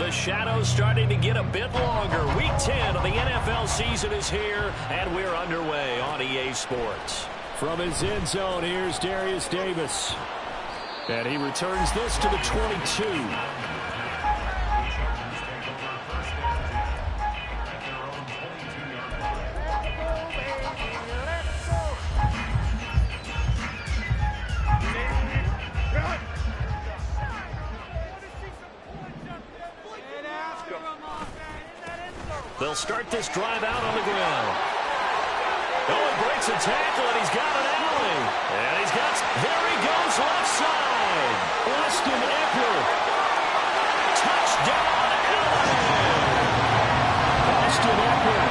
The shadow's starting to get a bit longer. Week 10 of the NFL season is here, and we're underway on EA Sports. From his end zone, here's Darius Davis. And he returns this to the 22. They'll start this drive out on the ground. Oh, he breaks a tackle, and he's got an alley. And he's got, there he goes, left side. Austin Eckler. Touchdown, Alabama. Austin Eckler,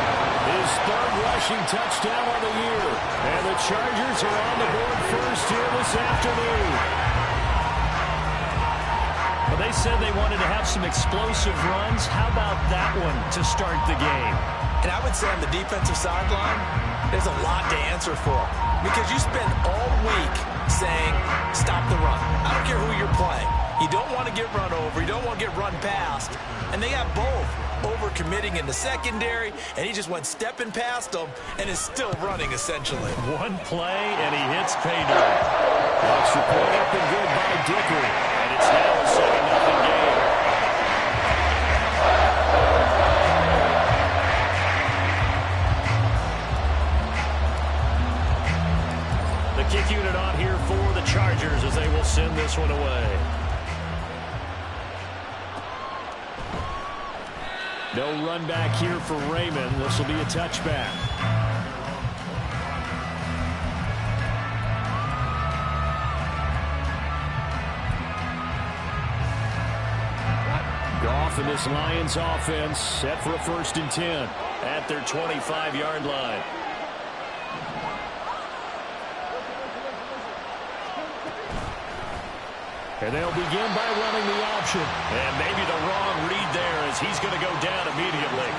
his third rushing touchdown of the year. And the Chargers are on the board first here this afternoon. Well, they said they wanted to have some explosive runs. How about that one to start the game? And I would say on the defensive sideline, there's a lot to answer for. Because you spend all week saying, stop the run. I don't care who you're playing. You don't want to get run over. You don't want to get run past. And they got both over-committing in the secondary, and he just went stepping past them and is still running, essentially. One play, and he hits pay dirt. Extra point up and good by Dicker. And it's now a 7-0 game. The kick unit on here for the Chargers as they will send this one away. No run back here for Raymond. This will be a touchback. Goff and this Lions offense set for a 1st and 10 at their 25-yard line. And they'll begin by running the option. And maybe the wrong read there as he's going to go down immediately.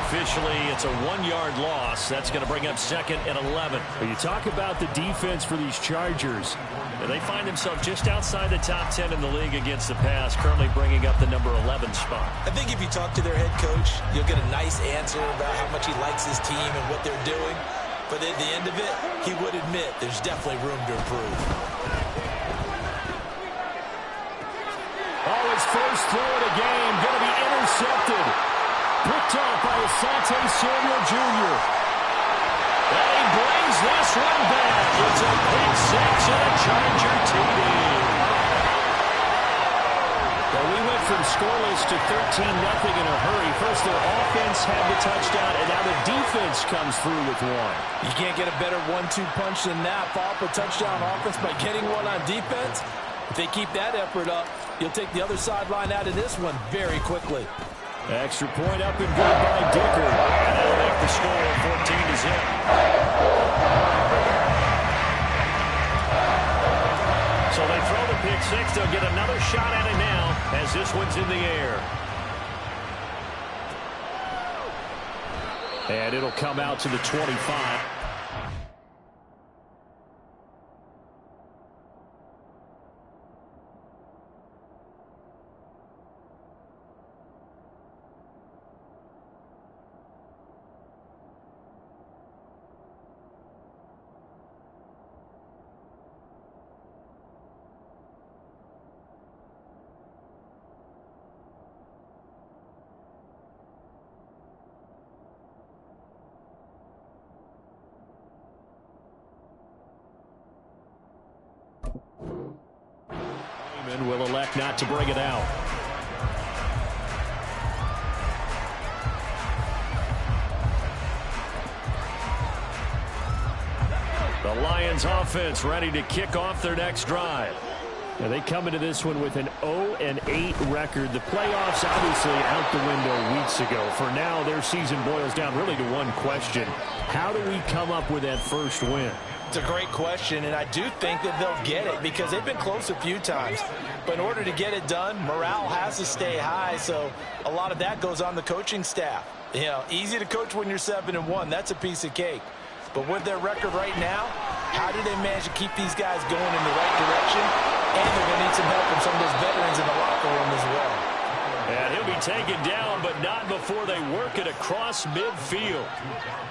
Officially, it's a 1-yard loss. That's going to bring up 2nd and 11. But you talk about the defense for these Chargers. And they find themselves just outside the top 10 in the league against the pass, currently bringing up the number 11 spot. I think if you talk to their head coach, you'll get a nice answer about how much he likes his team and what they're doing. But at the end of it, he would admit there's definitely room to improve. Oh, his first throw of the game going to be intercepted. Picked off by Asante Samuel Jr. And he brings this one back. It's a pick six and a Charger TD. Well, we went from scoreless to 13-0 in a hurry. First, their offense had the touchdown, and now the defense comes through with one. You can't get a better 1-2 punch than that. Follow up a touchdown offense by getting one on defense. If they keep that effort up, you'll take the other sideline out of this one very quickly. Extra point up and good by Dicker. And that'll make the score 14-0. So they throw the pick six. They'll get another shot at it now as this one's in the air. And it'll come out to the 25. Will elect not to bring it out. The Lions offense ready to kick off their next drive. Now they come into this one with an 0-8 record. The playoffs obviously out the window weeks ago. For now, their season boils down really to one question. How do we come up with that first win? It's a great question, and I do think that they'll get it because they've been close a few times. But in order to get it done, morale has to stay high, so a lot of that goes on the coaching staff. You know, easy to coach when you're 7-1. That's a piece of cake. But with their record right now, how do they manage to keep these guys going in the right direction? And they're going to need some help from some of those veterans in the locker room as well. And he'll be taken down, but not before they work it across midfield.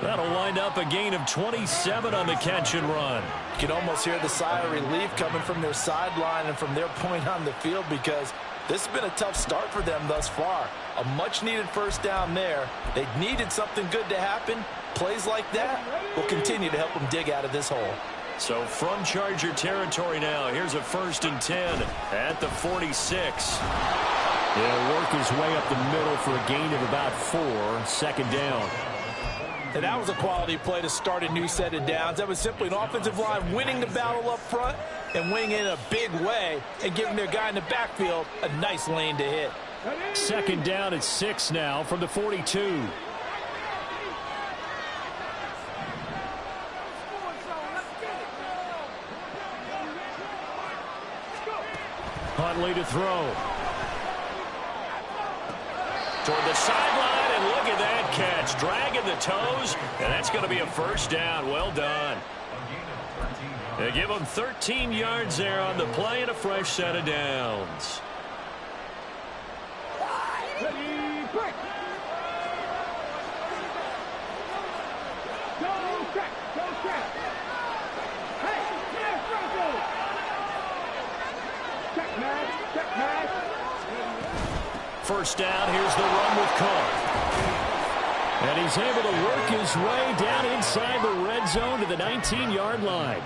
That'll wind up a gain of 27 on the catch and run. You can almost hear the sigh of relief coming from their sideline and from their point on the field, because this has been a tough start for them thus far. A much-needed first down there. They needed something good to happen. Plays like that will continue to help them dig out of this hole. So from Charger territory now, here's a 1st and 10 at the 46. He'll work his way up the middle for a gain of about 4, 2nd down. And that was a quality play to start a new set of downs. That was simply an offensive line winning the battle up front and winning it in a big way and giving their guy in the backfield a nice lane to hit. 2nd down at 6 now from the 42. Huntley to throw. Toward the sideline, and look at that catch. Dragging the toes, and that's going to be a 1st down. Well done. They give them 13 yards there on the play and a fresh set of downs. First down, here's the run with Cook. And he's able to work his way down inside the red zone to the 19-yard line.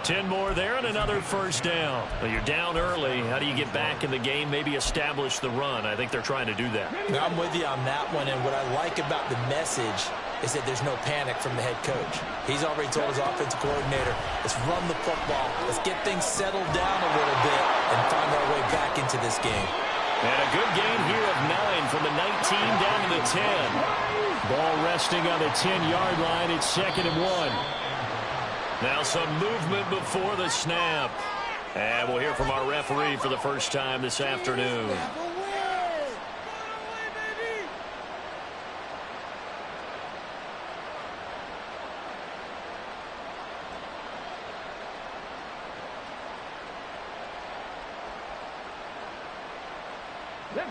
10 more there and another 1st down. Well, you're down early. How do you get back in the game, maybe establish the run? I think they're trying to do that. I'm with you on that one, and what I like about the message is that there's no panic from the head coach. He's already told his offensive coordinator, let's run the football, let's get things settled down a little bit and find our way back into this game. And a good gain here of 9 from the 19 down to the 10. Ball resting on the 10-yard line. It's 2nd and 1. Now some movement before the snap. And we'll hear from our referee for the first time this afternoon.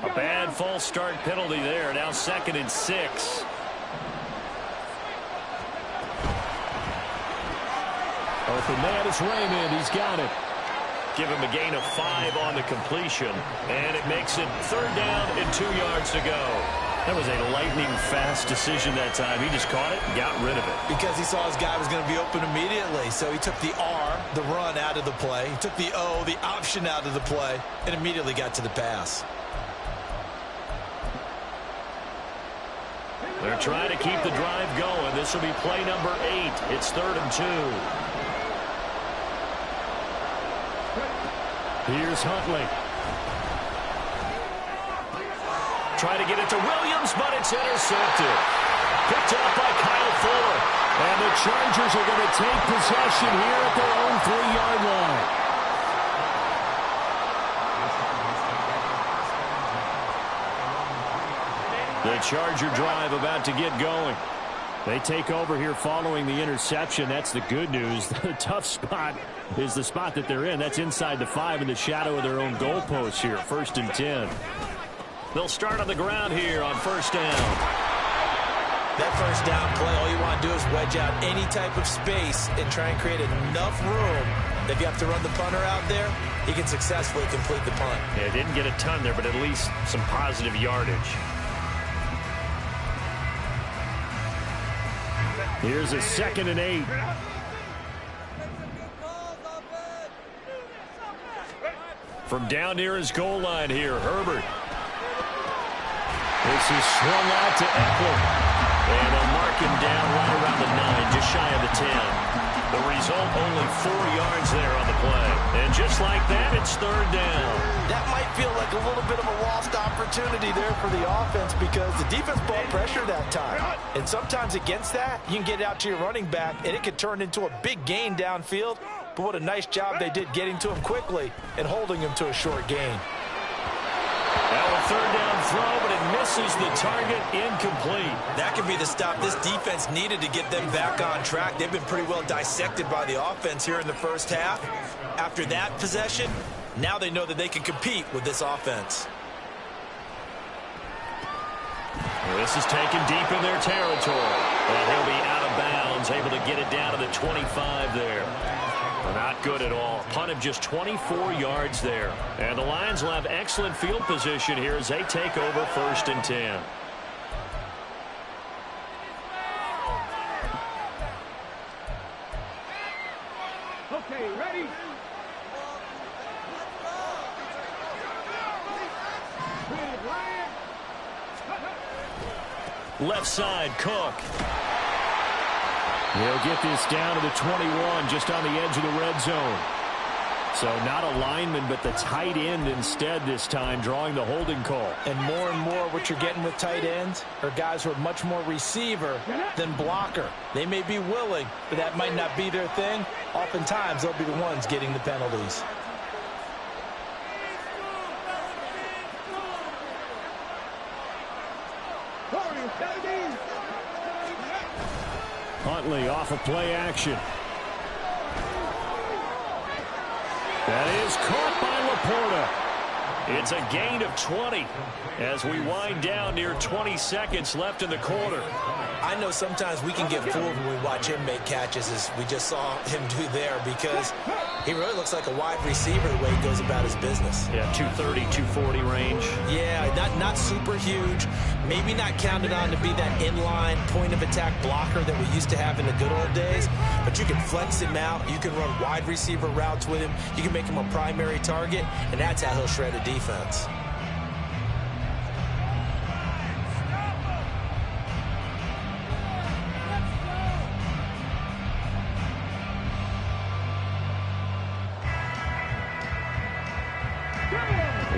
A bad false start penalty there. Now 2nd and 6. Open man is Raymond. He's got it. Give him a gain of 5 on the completion. And it makes it 3rd down and 2 yards to go. That was a lightning-fast decision that time. He just caught it and got rid of it. Because he saw his guy was going to be open immediately. So he took the R, the run, out of the play. He took the O, the option, out of the play, and immediately got to the pass. They're trying to keep the drive going. This will be play number 8. It's 3rd and 2. Here's Huntley. Try to get it to Williams, but it's intercepted. Picked up by Kyle Fuller. And the Chargers are going to take possession here at their own 3-yard line. The Charger drive about to get going. They take over here following the interception. That's the good news. The tough spot is the spot that they're in. That's inside the 5 in the shadow of their own goalpost here. 1st and 10. They'll start on the ground here on 1st down. That 1st down play, all you want to do is wedge out any type of space and try and create enough room that if you have to run the punter out there, he can successfully complete the punt. Yeah, didn't get a ton there, but at least some positive yardage. Here's a 2nd and 8. From down near his goal line here, Herbert. This is swung out to Eckler. And they'll mark him down right around the 9, just shy of the 10. The result, only 4 yards there on the play. And just like that, it's 3rd down. That might feel like a little bit of a lost opportunity there for the offense because the defense brought pressure that time. And sometimes against that, you can get it out to your running back, and it could turn into a big gain downfield. But what a nice job they did getting to him quickly and holding him to a short gain. Now a 3rd down throw, but it misses the target, incomplete. That could be the stop this defense needed to get them back on track. They've been pretty well dissected by the offense here in the first half. After that possession, now they know that they can compete with this offense. This is taken deep in their territory. And he'll be out of bounds, able to get it down to the 25 there. Not good at all. Punt of just 24 yards there. And the Lions will have excellent field position here as they take over 1st and 10. Okay, ready? Left side, Cook. He'll get this down to the 21, just on the edge of the red zone. So not a lineman, but the tight end instead this time, drawing the holding call. And more what you're getting with tight ends are guys who are much more receiver than blocker. They may be willing, but that might not be their thing. Oftentimes, they'll be the ones getting the penalties. Huntley off of play action. That is caught by Laporta. It's a gain of 20 as we wind down near 20 seconds left in the quarter. I know sometimes we can get fooled when we watch him make catches, as we just saw him do there, because he really looks like a wide receiver the way he goes about his business. Yeah, 230, 240 range. Yeah, not super huge. Maybe not counted on to be that inline point-of-attack blocker that we used to have in the good old days, but you can flex him out. You can run wide receiver routes with him. You can make him a primary target, and that's how he'll shred a defense.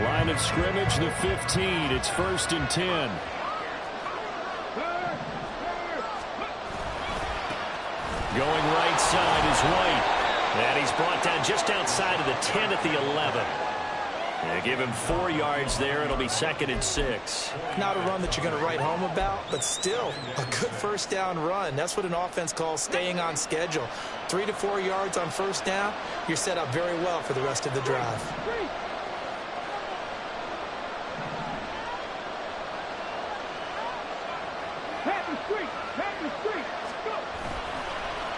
Line of scrimmage, the 15. It's 1st and 10. Going right side is White. And he's brought down just outside of the 10 at the 11. They give him 4 yards there. It'll be 2nd and 6. Not a run that you're going to write home about, but still a good first down run. That's what an offense calls staying on schedule. 3 to 4 yards on first down. You're set up very well for the rest of the drive.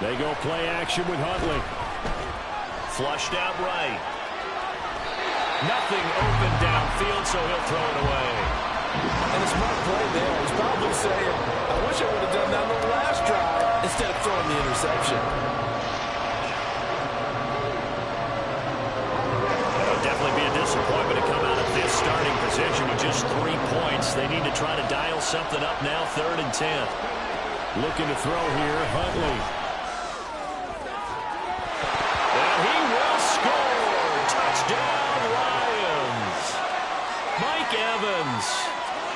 They go play action with Huntley. Flushed out right. Nothing open downfield, so he'll throw it away. And a smart play there. He's probably saying, I wish I would have done that on the last drive instead of throwing the interception. It'll definitely be a disappointment to come out of this starting position with just 3 points. They need to try to dial something up now, 3rd and 10. Looking to throw here, Huntley. And he will score! Touchdown, Lions! Mike Evans,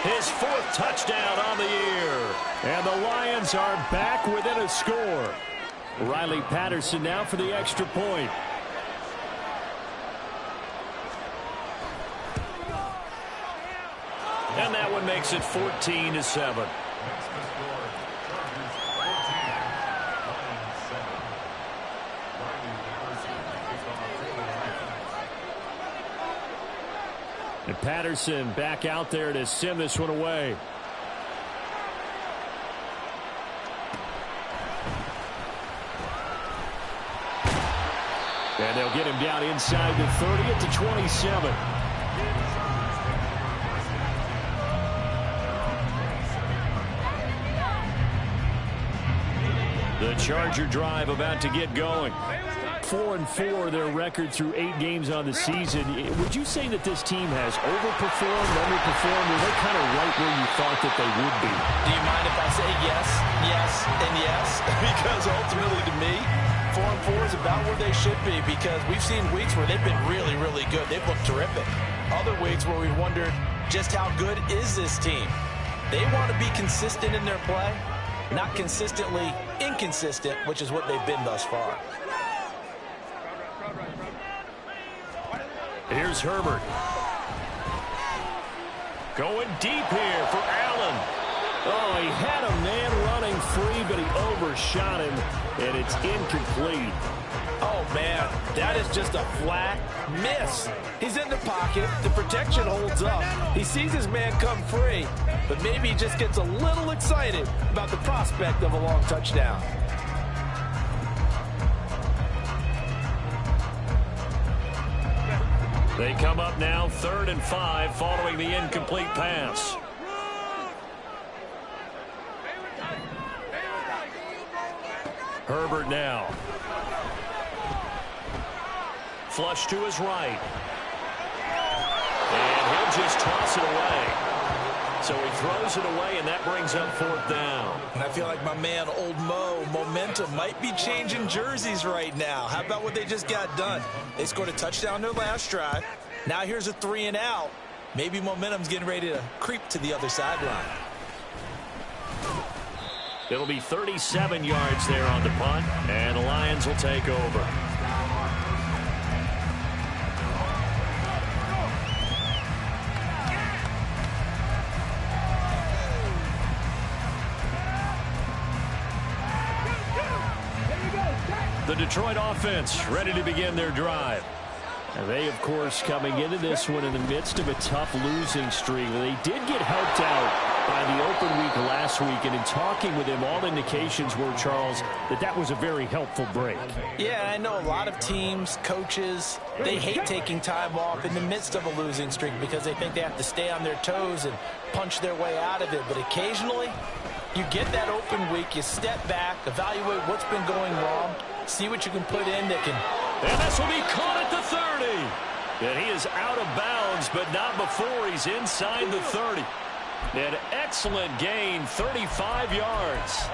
his 4th touchdown on the year. And the Lions are back within a score. Riley Patterson now for the extra point. And that one makes it 14-7. And Patterson back out there to send this one away. And they'll get him down inside the 30 at the 27. The Charger drive about to get going. 4-4 their record through 8 games on the season. Would you say that this team has overperformed, underperformed, or they're kind of right where you thought that they would be? Do you mind if I say yes, yes, and yes? Because ultimately to me, 4-4 is about where they should be, because we've seen weeks where they've been really, really good. They've looked terrific. Other weeks where we've wondered just how good is this team. They want to be consistent in their play, not consistently inconsistent, which is what they've been thus far. Here's Herbert. Going deep here for Allen. Oh, he had a man running free, but he overshot him, and it's incomplete. Oh, man, that is just a flat miss. He's in the pocket. The protection holds up. He sees his man come free, but maybe he just gets a little excited about the prospect of a long touchdown. They come up now 3rd and 5 following the incomplete pass. Herbert now. Flush to his right. And he'll just toss it away. So he throws it away, and that brings up 4th down. And I feel like my man, Old Mo, momentum might be changing jerseys right now. How about what they just got done? They scored a touchdown their last drive. Now here's a 3 and out. Maybe momentum's getting ready to creep to the other sideline. It'll be 37 yards there on the punt, and the Lions will take over. The Detroit offense ready to begin their drive. And they, of course, coming into this one in the midst of a tough losing streak. They did get helped out by the open week last week, and in talking with him, all indications were, Charles, that was a very helpful break. Yeah, I know a lot of teams, coaches, they hate taking time off in the midst of a losing streak because they think they have to stay on their toes and punch their way out of it. But occasionally, you get that open week, you step back, evaluate what's been going wrong, see what you can put in that can... And this will be caught at the 30. And he is out of bounds, but not before he's inside the 30. An excellent gain, 35 yards.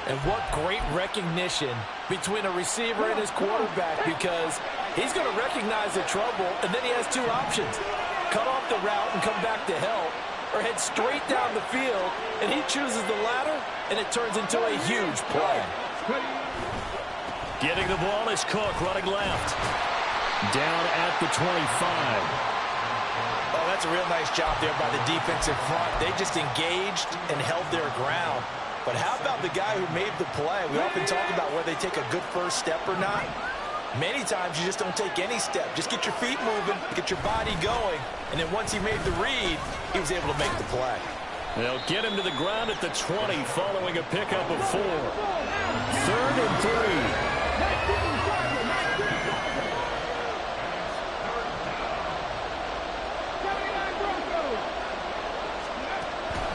And what great recognition between a receiver and his quarterback, because he's going to recognize the trouble, and then he has 2 options. Cut off the route and come back to help, or head straight down the field, and he chooses the latter, and it turns into a huge play. Getting the ball is Cook, running left. Down at the 25. Oh, that's a real nice job there by the defensive front. They just engaged and held their ground. But how about the guy who made the play? We often talk about whether they take a good first step or not. Many times you just don't take any step. Just get your feet moving, get your body going, and then once he made the read, he was able to make the play. They'll get him to the ground at the 20 following a pickup of 4. 3rd and 3.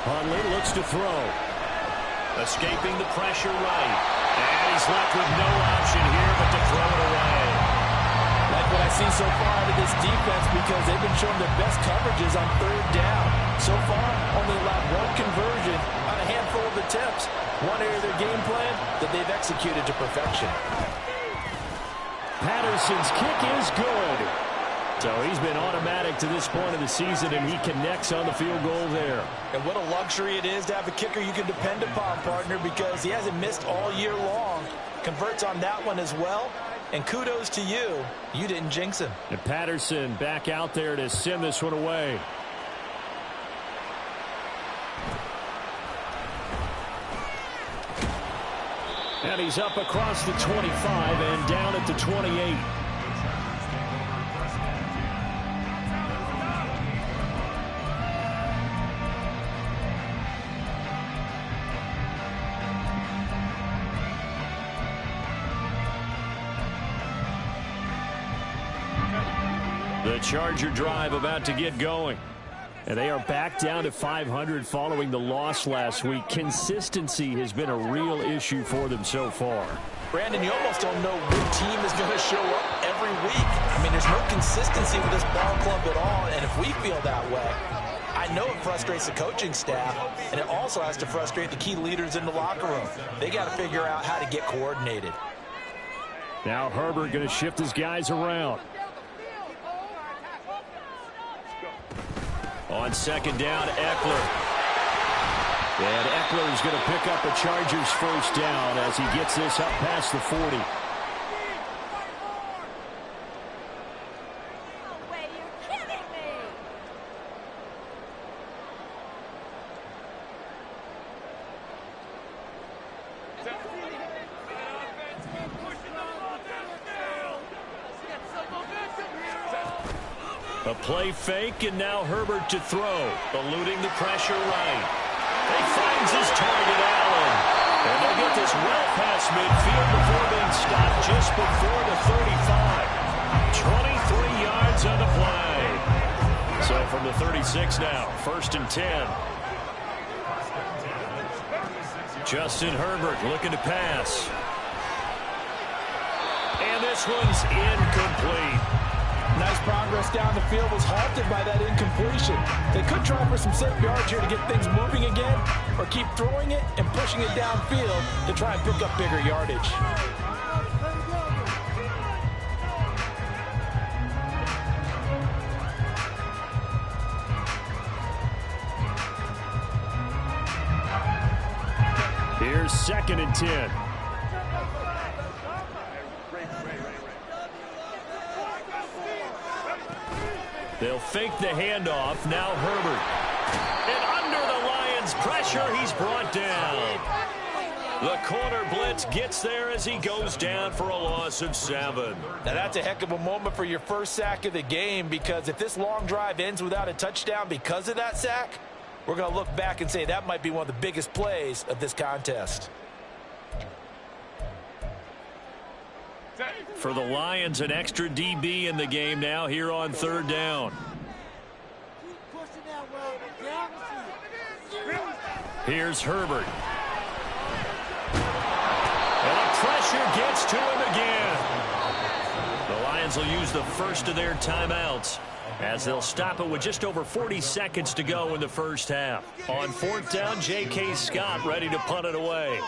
Huntley looks to throw. Escaping the pressure right. And he's left with no option here but to throw it away. Like what I see so far out of this defense, because they've been showing their best coverages on 3rd down. So far, only allowed 1 conversion on a handful of attempts. One area of their game plan that they've executed to perfection. Patterson's kick is good. So he's been automatic to this point of the season, and he connects on the field goal there. And what a luxury it is to have a kicker you can depend upon, partner, because he hasn't missed all year long. Converts on that one as well. And kudos to you. You didn't jinx him. And Patterson back out there to send this one away. And he's up across the 25 and down at the 28. The Charger drive about to get going. And they are back down to 500 following the loss last week. Consistency has been a real issue for them so far. Brandon, you almost don't know what team is going to show up every week. I mean, there's no consistency with this ball club at all, and if we feel that way, I know it frustrates the coaching staff, and it also has to frustrate the key leaders in the locker room. They got to figure out how to get coordinated. Now Herbert going to shift his guys around. On 2nd down, Eckler. And Eckler is going to pick up a Chargers first down as he gets this up past the 40. A play fake, and now Herbert to throw. Eluding the pressure right. He finds his target, Allen. And they'll get this well past midfield before being stopped just before the 35. 23 yards on the play. So from the 36 now, 1st and 10. Justin Herbert looking to pass. And this one's incomplete. Nice progress down the field, was halted by that incompletion. They could try for some safe yards here to get things moving again, or keep throwing it and pushing it downfield to try and pick up bigger yardage. Here's 2nd and 10. They'll fake the handoff. Now Herbert. And under the Lions' pressure, he's brought down. The corner blitz gets there as he goes down for a loss of 7. Now that's a heck of a moment for your first sack of the game, because if this long drive ends without a touchdown because of that sack, we're going to look back and say that might be one of the biggest plays of this contest. For the Lions, an extra DB in the game now here on 3rd down. Here's Herbert. And the pressure gets to him again. The Lions will use the first of their timeouts, as they'll stop it with just over 40 seconds to go in the first half. On 4th down, J.K. Scott ready to punt it away.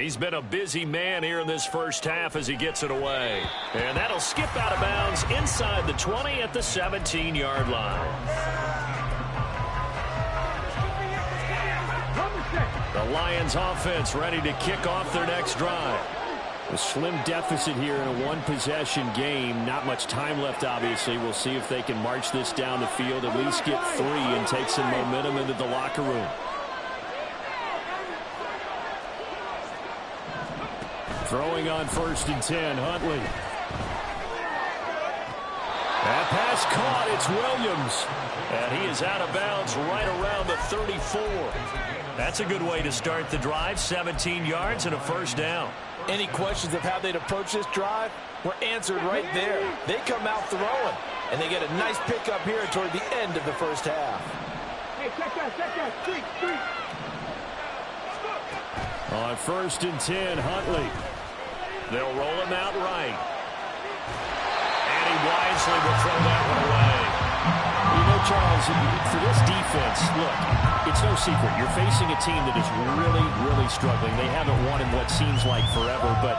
He's been a busy man here in this first half as he gets it away. And that'll skip out of bounds inside the 20 at the 17-yard line. The Lions offense ready to kick off their next drive. A slim deficit here in a one-possession game. Not much time left, obviously. We'll see if they can march this down the field, at least get 3 and take some momentum into the locker room. Throwing on 1st and 10, Huntley. That pass caught, it's Williams. And he is out of bounds right around the 34. That's a good way to start the drive, 17 yards and a 1st down. Any questions of how they'd approach this drive were answered right there. They come out throwing, and they get a nice pickup here toward the end of the first half. Hey, check that, street. On 1st and 10, Huntley. They'll roll him out right. And he wisely will throw that one away. You know, Charles, for this defense, look, it's no secret. You're facing a team that is really, really struggling. They haven't won in what seems like forever, but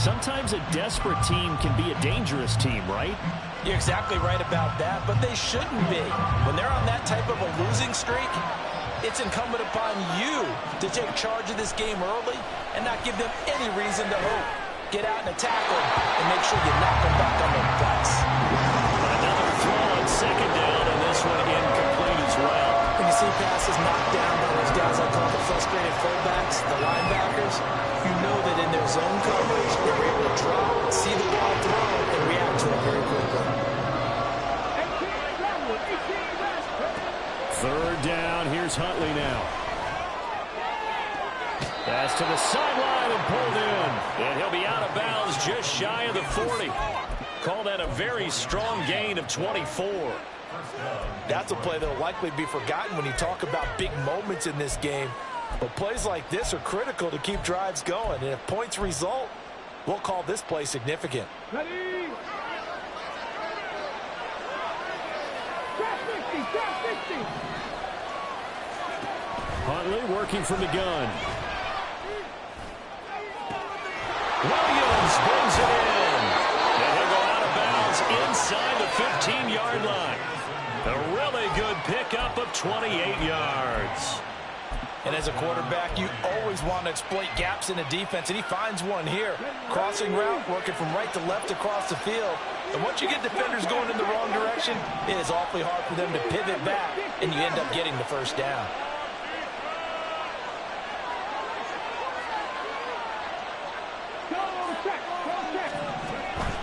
sometimes a desperate team can be a dangerous team, right? You're exactly right about that, but they shouldn't be. When they're on that type of a losing streak, it's incumbent upon you to take charge of this game early and not give them any reason to hope. Get out and attack them and make sure you knock them back on their butts. Another throw on 2nd down, and this one incomplete as well. When you see passes knocked down by those guys I call the frustrated fullbacks, the linebackers, you know that in their zone coverage, they're able to drop, see the ball thrown, and react to it very quickly. 3rd down, here's Huntley now. Pass to the sideline and pulled in. And he'll be out of bounds just shy of the 40. Call that a very strong gain of 24. That's a play that will likely be forgotten when you talk about big moments in this game. But plays like this are critical to keep drives going. And if points result, we'll call this play significant. Ready? Drop 50. Huntley working from the gun. Williams brings it in. And he'll go out of bounds inside the 15-yard line. A really good pickup of 28 yards. And as a quarterback, you always want to exploit gaps in a defense, and he finds one here. Crossing route, working from right to left across the field. And once you get defenders going in the wrong direction, it is awfully hard for them to pivot back, and you end up getting the 1st down.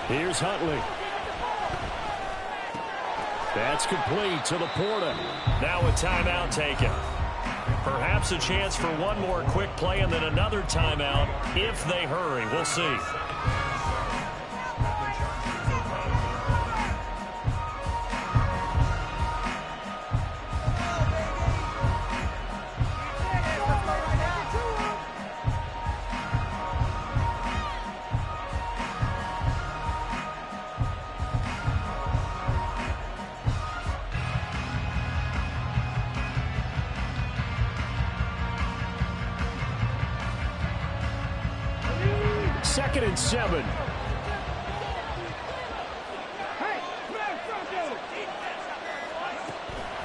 Here's Huntley. That's complete to the Porta. Now a timeout taken. Perhaps a chance for one more quick play and then another timeout if they hurry. We'll see. Second and 7.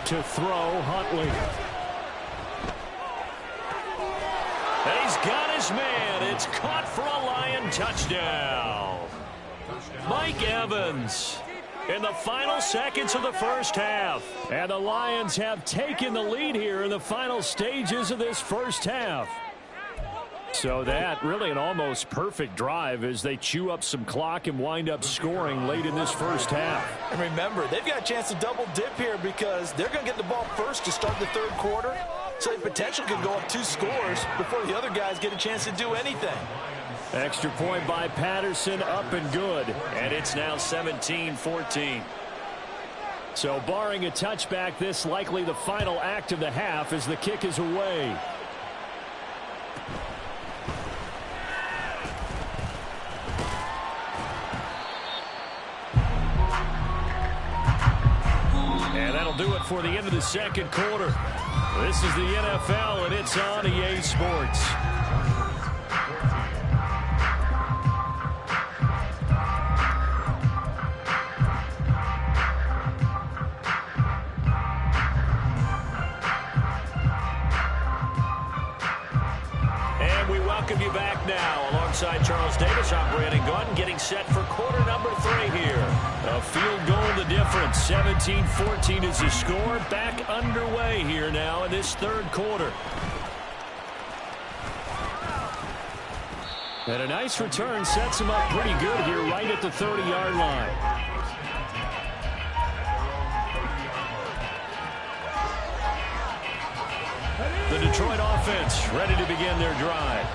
To throw, Huntley. And he's got his man. It's caught for a Lion touchdown. Mike Evans in the final seconds of the first half. And the Lions have taken the lead here in the final stages of this first half. So that really an almost perfect drive as they chew up some clock and wind up scoring late in this first half. And remember, they've got a chance to double dip here because they're going to get the ball first to start the third quarter. So they potentially could go up 2 scores before the other guys get a chance to do anything. Extra point by Patterson, up and good. And it's now 17-14. So barring a touchback, this likely the final act of the half as the kick is away. And that'll do it for the end of the second quarter. This is the NFL, and it's on EA Sports. And we welcome you back now. Alongside Charles Davis, I'm Brandon Gaudin, getting set for quarter number 3 here. A field goal the difference. 17-14 is the score. Back underway here now in this third quarter. And a nice return sets him up pretty good here right at the 30-yard line. The Detroit offense ready to begin their drive.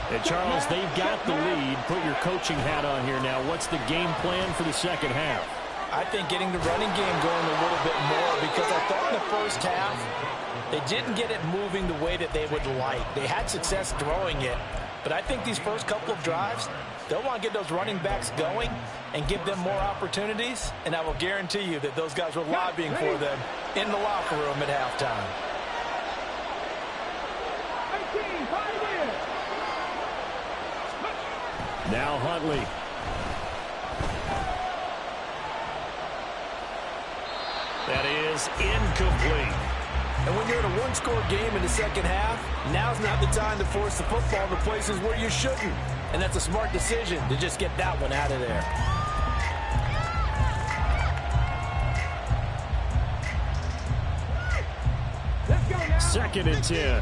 And Charles, they've got the lead. Put your coaching hat on here now. What's the game plan for the second half? I think getting the running game going a little bit more because I thought in the first half they didn't get it moving the way that they would like. They had success throwing it, but I think these first couple of drives, they'll want to get those running backs going and give them more opportunities, and I will guarantee you that those guys were lobbying for them in the locker room at halftime. Now Huntley. That is incomplete. And when you're in a one-score game in the second half, now's not the time to force the football to places where you shouldn't. And that's a smart decision to just get that one out of there. Second and 10.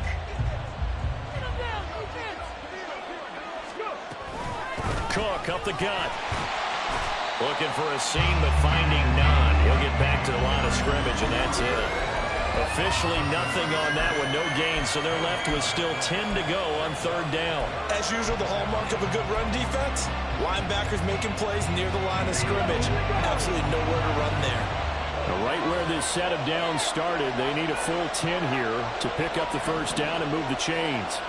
Cook up the gut. Looking for a seam, but finding none. He'll get back to the line of scrimmage, and that's it. Officially nothing on that one, no gain, so they're left with still 10 to go on third down. As usual, the hallmark of a good run defense, linebackers making plays near the line of scrimmage. Absolutely nowhere to run there. Right where this set of downs started, they need a full 10 here to pick up the first down and move the chains.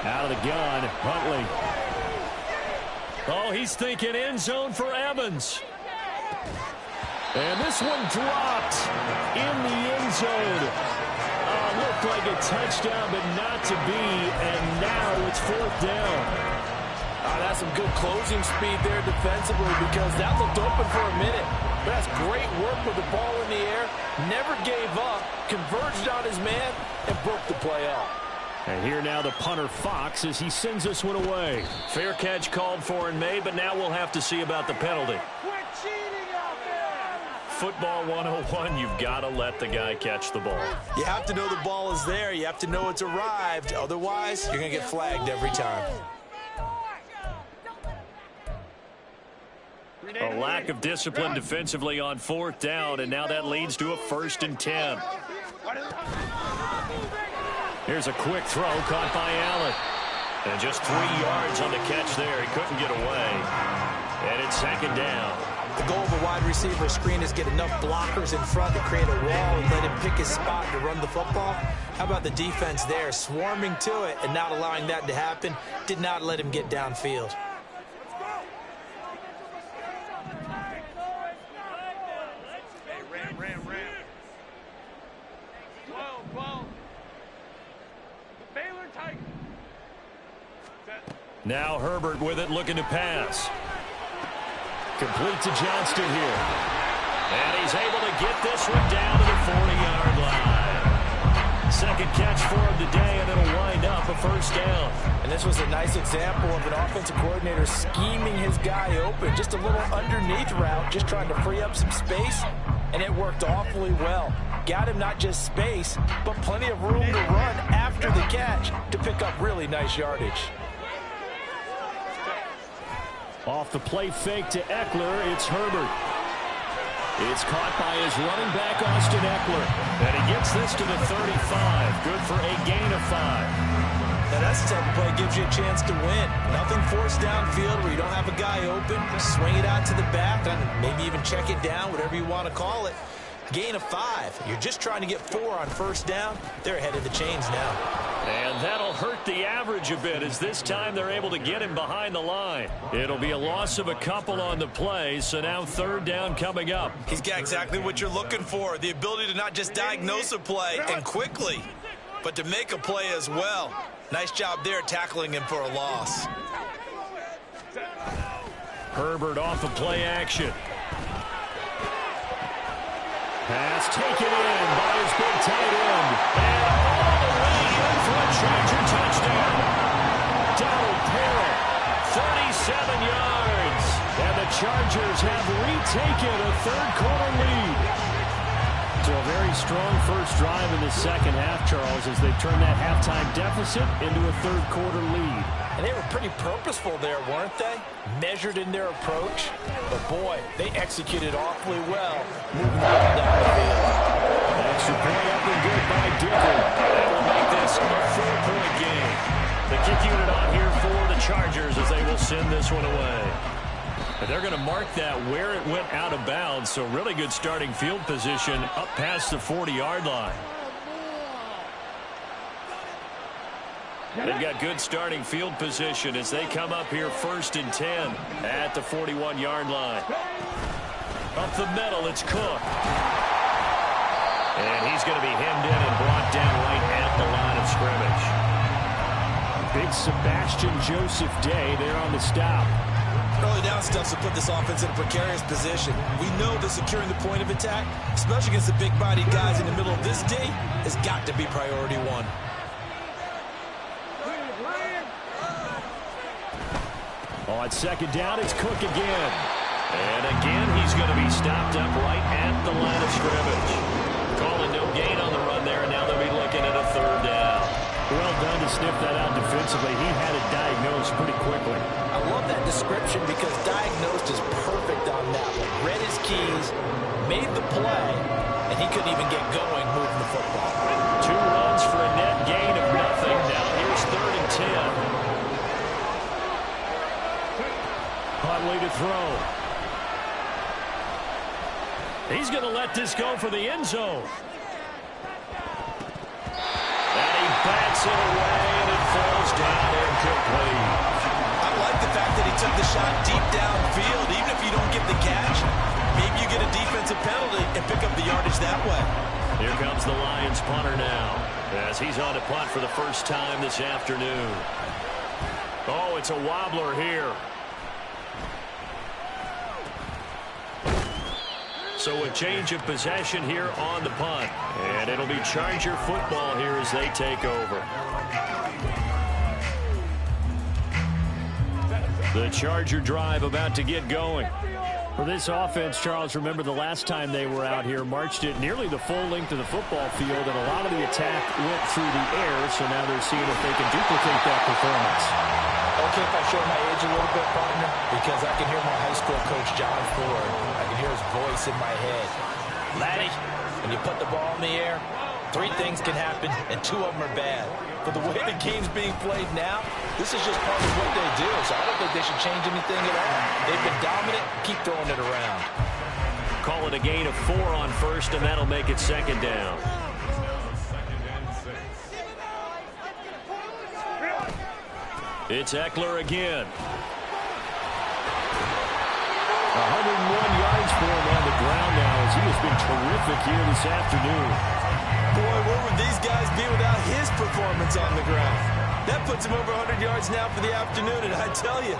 Out of the gun, Huntley. Oh, he's thinking end zone for Evans. And this one dropped in the end zone. Looked like a touchdown, but not to be. And now it's fourth down. That's some good closing speed there defensively because that looked open for a minute. But that's great work with the ball in the air. Never gave up, converged on his man, and broke the play off. And here now the punter Fox as he sends this one away. Fair catch called for and made, but now we'll have to see about the penalty. football 101, you've got to let the guy catch the ball. You have to know the ball is there. You have to know it's arrived. Otherwise, you're going to get flagged every time. A lack of discipline defensively on 4th down, and now that leads to a 1st and 10. Here's a quick throw caught by Allen. And just 3 yards on the catch there. He couldn't get away. And it's 2nd down. The goal of a wide receiver screen is get enough blockers in front to create a wall and let him pick his spot to run the football. How about the defense there, swarming to it and not allowing that to happen? Did not let him get downfield. Now Herbert with it, looking to pass. Complete to Johnston here. And he's able to get this one down to the 40-yard line. 2nd catch for him today, and it'll wind up a 1st down. And this was a nice example of an offensive coordinator scheming his guy open. Just a little underneath route, just trying to free up some space, and it worked awfully well. Got him not just space, but plenty of room to run after the catch to pick up really nice yardage. Off the play fake to Eckler, it's Herbert. It's caught by his running back, Austin Eckler. And he gets this to the 35. Good for a gain of 5. Now that's the type of play that gives you a chance to win. Nothing forced downfield where you don't have a guy open. Just swing it out to the back, maybe even check it down, whatever you want to call it. Gain of 5. You're just trying to get 4 on 1st down. They're ahead of the chains now. And that'll hurt the average a bit, as this time they're able to get him behind the line. It'll be a loss of a couple on the play, so now 3rd down coming up. He's got exactly what you're looking for, the ability to not just diagnose a play and quickly, but to make a play as well. Nice job there tackling him for a loss. Herbert off of play action. Pass taken in by his big tight end. And all the way in for a Charger touchdown. Donald Parrott, 37 yards. And the Chargers have retaken a 3rd quarter lead. So a very strong first drive in the 2nd half, Charles, as they turn that halftime deficit into a 3rd quarter lead. And they were pretty purposeful there, weren't they? Measured in their approach. But, boy, they executed awfully well, moving the ball down the field. Extra point up and good by Dicker. That will make this a 4-point game. The kick unit on here for the Chargers as they will send this one away. And they're going to mark that where it went out of bounds. So really good starting field position up past the 40-yard line. They've got good starting field position as they come up here 1st and 10 at the 41-yard line. Up the middle, it's Cook. And he's going to be hemmed in and brought down right at the line of scrimmage. Big Sebastian Joseph Day there on the stop. Early down stuff to put this offense in a precarious position. We know that securing the point of attack, especially against the big-bodied guys in the middle of this day, has got to be priority 1. On 2nd down, it's Cook again. And again, he's going to be stopped up right at the line of scrimmage. Calling no gain on the run there, and now they'll be looking at a 3rd down. Well done to sniff that out defensively. He had it diagnosed pretty quickly. I love that description because diagnosed is perfect on that one. Read his keys, made the play, and he couldn't even get going moving the football. 2 runs for a net gain of nothing. Now here's 3rd and 10. Huntley to throw. He's going to let this go for the end zone. And he bats it away, and it falls down incomplete. I like the fact that he took the shot deep downfield. Even if you don't get the catch, maybe you get a defensive penalty and pick up the yardage that way. Here comes the Lions punter now, as he's on to punt for the first time this afternoon. Oh, it's a wobbler here. So a change of possession here on the punt. And it'll be Charger football here as they take over. The Charger drive about to get going. For this offense, Charles, remember the last time they were out here, marched it nearly the full length of the football field, and a lot of the attack went through the air, so now they're seeing if they can duplicate that performance. Okay, if I show my age a little bit, partner, because I can hear my high school coach, John Ford. I can hear his voice in my head. Laddie, when you put the ball in the air, 3 things can happen, and 2 of them are bad. But the way the game's being played now, this is just part of what they do, so I don't think they should change anything at all. They've been dominant. Keep throwing it around. Call it a gain of 4 on first, and that'll make it 2nd down. It's Eckler again. 101 yards for him on the ground now as he has been terrific here this afternoon. Boy, where would these guys be without his performance on the ground? That puts him over 100 yards now for the afternoon, and I tell you,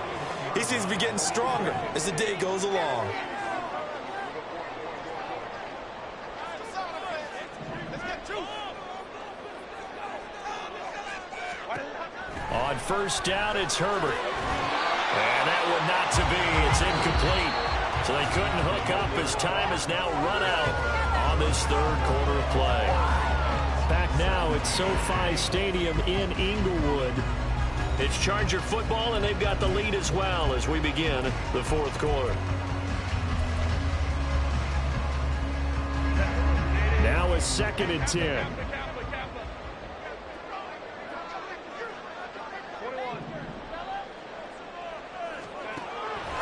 he seems to be getting stronger as the day goes along. On first down, it's Herbert. And that one not to be. It's incomplete. So they couldn't hook up as time is now run out on this 3rd quarter of play. Back now at SoFi Stadium in Inglewood. It's Charger football, and they've got the lead as well as we begin the 4th quarter. Now a 2nd and 10.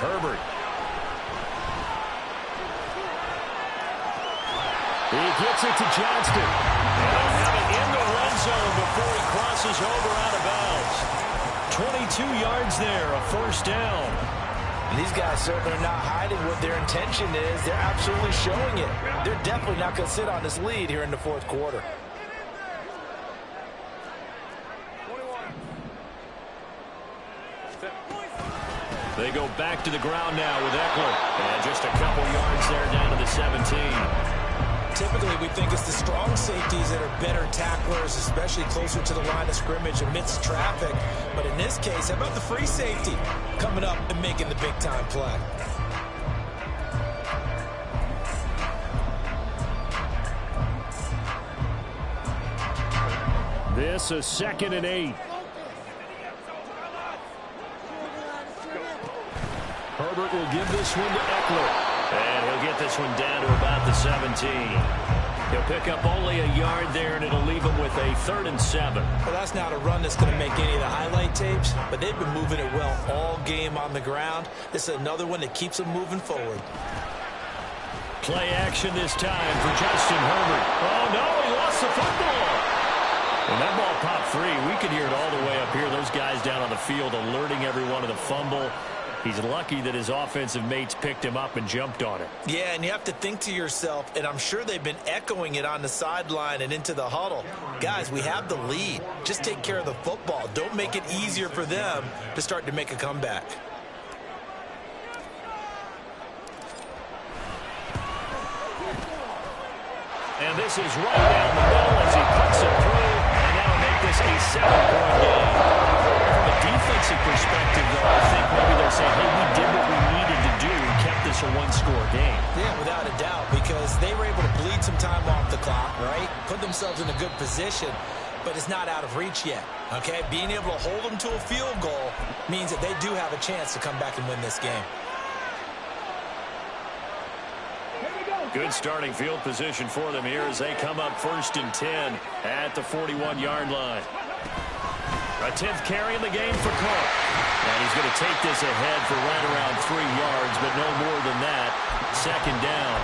Herbert. He gets it to Johnston. And they'll have it in the red zone before he crosses over out of bounds. 22 yards there, a 1st down. And these guys certainly are not hiding what their intention is. They're absolutely showing it. They're definitely not going to sit on this lead here in the 4th quarter. They go back to the ground now with Eckler. And just a couple yards there down to the 17. Typically, we think it's the strong safeties that are better tacklers, especially closer to the line of scrimmage amidst traffic. But in this case, how about the free safety coming up and making the big-time play? This a 2nd and 8. Herbert will give this one to Eckler. And he'll get this one down to about the 17. He'll pick up only a yard there, and it'll leave him with a 3rd and 7. Well, that's not a run that's going to make any of the highlight tapes, but they've been moving it well all game on the ground. This is another one that keeps them moving forward. Play action this time for Justin Herbert. Oh, no, he lost the football. When that ball popped free, we could hear it all the way up here. Those guys down on the field alerting everyone of the fumble. He's lucky that his offensive mates picked him up and jumped on it. Yeah, and you have to think to yourself, and I'm sure they've been echoing it on the sideline and into the huddle. Guys, we have the lead. Just take care of the football. Don't make it easier for them to start to make a comeback. And this is right down the middle as he puts it through, and that'll make this a 7-point game. From a defensive perspective, though, I think maybe they're saying, hey, we did what we needed to do and kept this a 1-score game. Yeah, without a doubt, because they were able to bleed some time off the clock, right? Put themselves in a good position, but it's not out of reach yet, okay? Being able to hold them to a field goal means that they do have a chance to come back and win this game. Good starting field position for them here as they come up 1st and 10 at the 41-yard line. A 10th carry in the game for Cook. And he's going to take this ahead for right around 3 yards, but no more than that. 2nd down.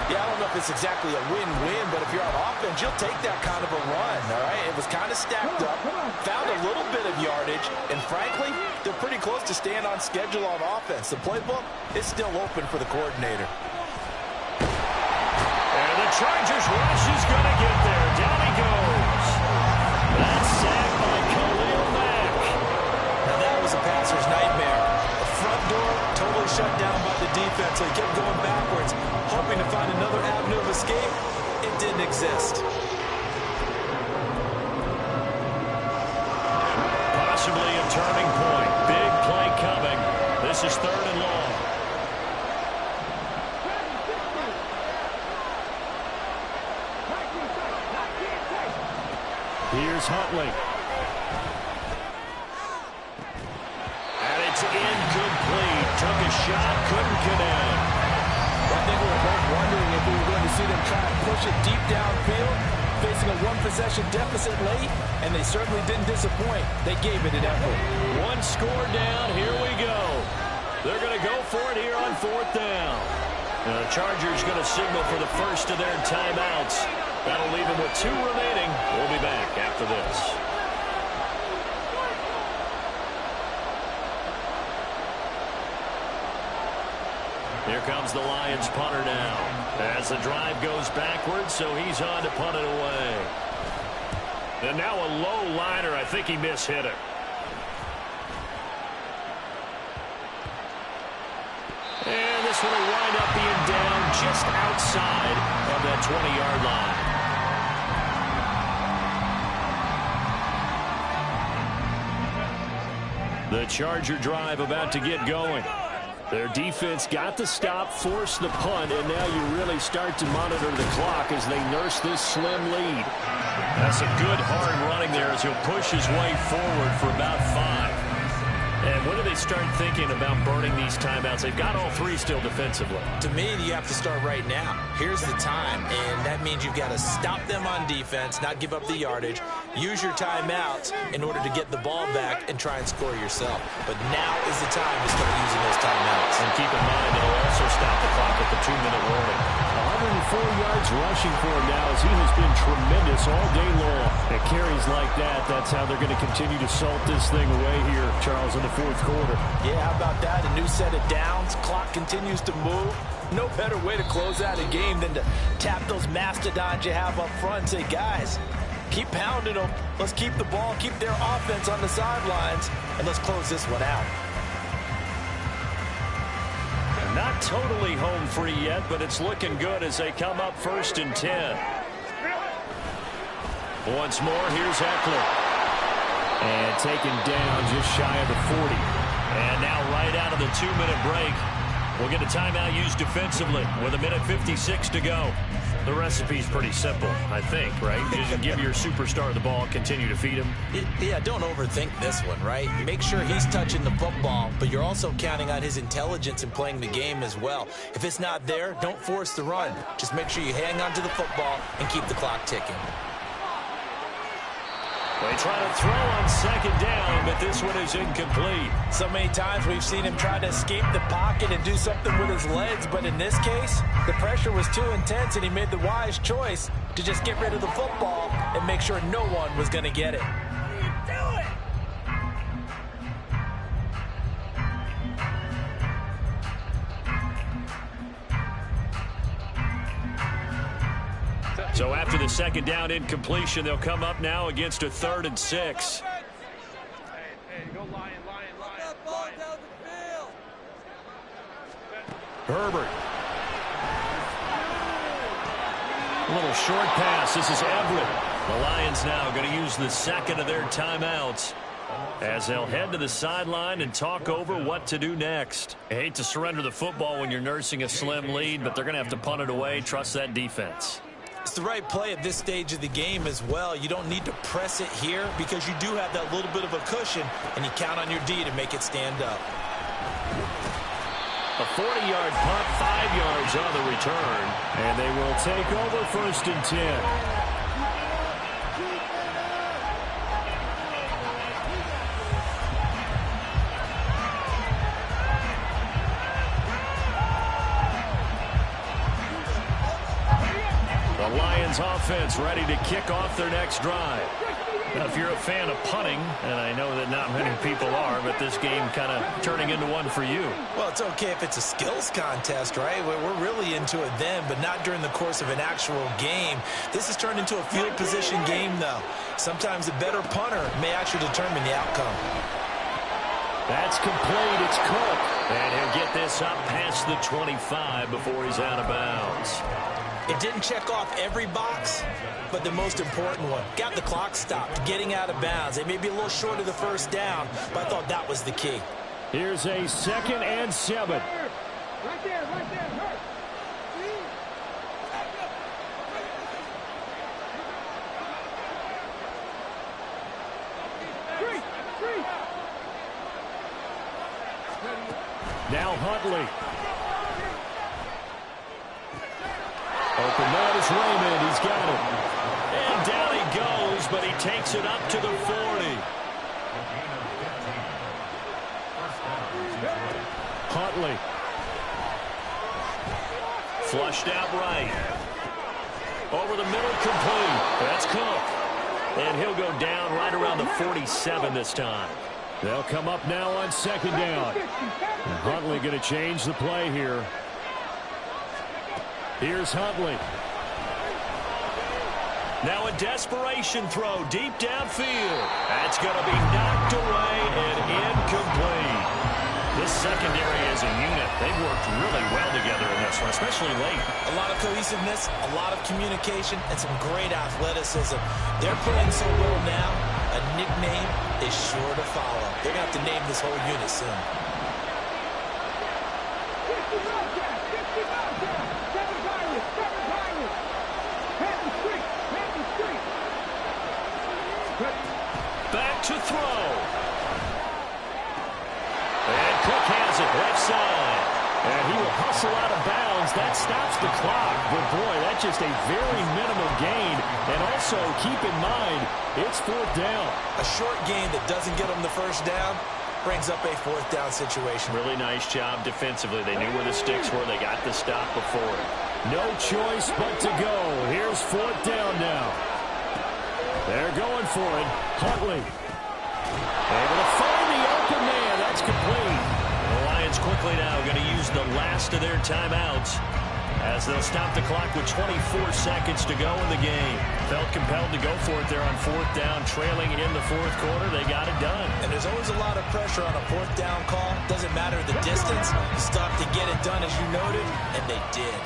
Yeah, I don't know if it's exactly a win-win, but if you're on offense, you'll take that kind of a run, all right? It was kind of stacked up, found a little bit of yardage, and frankly, they're pretty close to staying on schedule on offense. The playbook is still open for the coordinator. And the Chargers rush is going to get there. Down he goes. That's sacked by Khalil Mack. Now that was a passer's nightmare. The front door totally shut down by the defense, so he kept going backwards, hoping to find another avenue of escape. It didn't exist. Possibly a turning point. Big play coming. This is 3rd and long. Here's Huntley. And it's incomplete. Took a shot, couldn't connect. I think we were both wondering if we were going to see them try to push it deep downfield, facing a one-possession deficit late, and they certainly didn't disappoint. They gave it an effort. One score down. Here we go. They're going to go for it here on 4th down. The Chargers going to signal for the first of their timeouts. That'll leave them with 2 remaining. We'll be back after this. Here comes the Lions punter now. As the drive goes backwards, so he's on to punt it away. And now a low liner. I think he mishit it. And this one will wind up being down just outside of that 20-yard line. The Charger drive about to get going. Their defense got the stop, forced the punt, and now you really start to monitor the clock as they nurse this slim lead. That's a good hard running there as he'll push his way forward for about 5. And when do they start thinking about burning these timeouts? They've got all 3 still defensively. To me, you have to start right now. Here's the time, and that means you've got to stop them on defense, not give up the yardage, use your timeouts in order to get the ball back and try and score yourself. But now is the time to start using those timeouts. And keep in mind, it'll also stop the clock at the 2-minute warning. 104 yards rushing for him now as he has been tremendous all day long. At carries like that, that's how they're going to continue to salt this thing away here, Charles, in the 4th quarter. Yeah, how about that? A new set of downs. Clock continues to move. No better way to close out a game than to tap those mastodons you have up front and say, guys, keep pounding them. Let's keep the ball, keep their offense on the sidelines, and let's close this one out. Not totally home free yet, but it's looking good as they come up 1st and 10. Once more, here's Eckler. And taken down just shy of the 40. And now right out of the 2-minute break, we'll get a timeout used defensively with 1:56 to go. The recipe's pretty simple, I think, right? Just give your superstar the ball, continue to feed him. Yeah, don't overthink this one, right? Make sure he's touching the football, but you're also counting on his intelligence in playing the game as well. If it's not there, don't force the run. Just make sure you hang on to the football and keep the clock ticking. They try to throw on 2nd down, but this one is incomplete. So many times we've seen him try to escape the pocket and do something with his legs, but in this case, the pressure was too intense and he made the wise choice to just get rid of the football and make sure no one was going to get it. So after the 2nd down incompletion, they'll come up now against a 3rd and 6. Herbert. A little short pass. This is Everett. The Lions now going to use the 2nd of their timeouts as they'll head to the sideline and talk over what to do next. I hate to surrender the football when you're nursing a slim lead, but they're going to have to punt it away. Trust that defense. It's the right play at this stage of the game as well. You don't need to press it here because you do have that little bit of a cushion, and you count on your D to make it stand up. A 40-yard punt, 5 yards on the return. And they will take over 1st and 10. The Lions offense ready to kick off their next drive. Now, if you're a fan of punting, and I know that not many people are, but this game kind of turning into one for you. Well, it's okay if it's a skills contest, right? We're really into it then, but not during the course of an actual game. This has turned into a field position game, though. Sometimes a better punter may actually determine the outcome. That's complete. It's Cook. And he'll get this up past the 25 before he's out of bounds. It didn't check off every box, but the most important one. Got the clock stopped, getting out of bounds. They may be a little short of the 1st down, but I thought that was the key. Here's a 2nd and 7. Right there, right there. Hurt. Huntley. Open man is Raymond. He's got it. And down he goes, but he takes it up to the 40. Huntley. Flushed out right. Over the middle, complete. That's Cook. And he'll go down right around the 47 this time. They'll come up now on second down. And Huntley going to change the play here. Here's Huntley. Now a desperation throw deep downfield. That's going to be knocked away and incomplete. This secondary as a unit, they've worked really well together in this one, especially late. A lot of cohesiveness, a lot of communication, and some great athleticism. They're playing so well now, a nickname is sure to follow. They're going to have to name this whole unit soon. Back to throw. And Cook has it left side. And he will hustle out of bounds. That stops the clock. But, boy, that's just a very minimal gain. And also, keep in mind, it's fourth down. A short gain that doesn't get them the first down brings up a fourth down situation. Really nice job defensively. They knew where the sticks were. They got the stop before it. No choice but to go. Here's fourth down now. They're going for it. Huntley. Able to find the open man. That's complete. The Lions quickly now going to use the last of their timeouts as they'll stop the clock with 24 seconds to go in the game. Felt compelled to go for it there on fourth down, trailing in the fourth quarter. They got it done. And there's always a lot of pressure on a fourth down call. Doesn't matter the distance. You stop to get it done as you noted, and they did.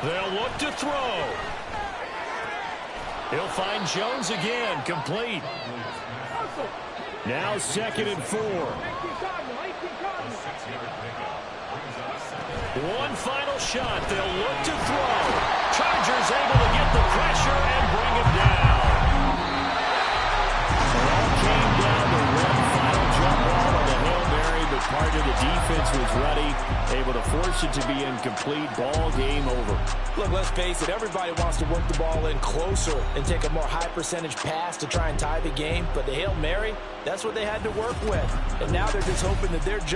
They'll look to throw. He'll find Jones again, complete. Now 2nd and 4. One final shot. They'll look to throw. Chargers able to get the pressure and bring him down. It all came down to one final jump ball on the Hail Mary, but part of the defense was ready, able to force it to be incomplete. Ball game over. Look, let's face it, everybody wants to work the ball in closer and take a more high percentage pass to try and tie the game. But the Hail Mary, that's what they had to work with. And now they're just hoping that their job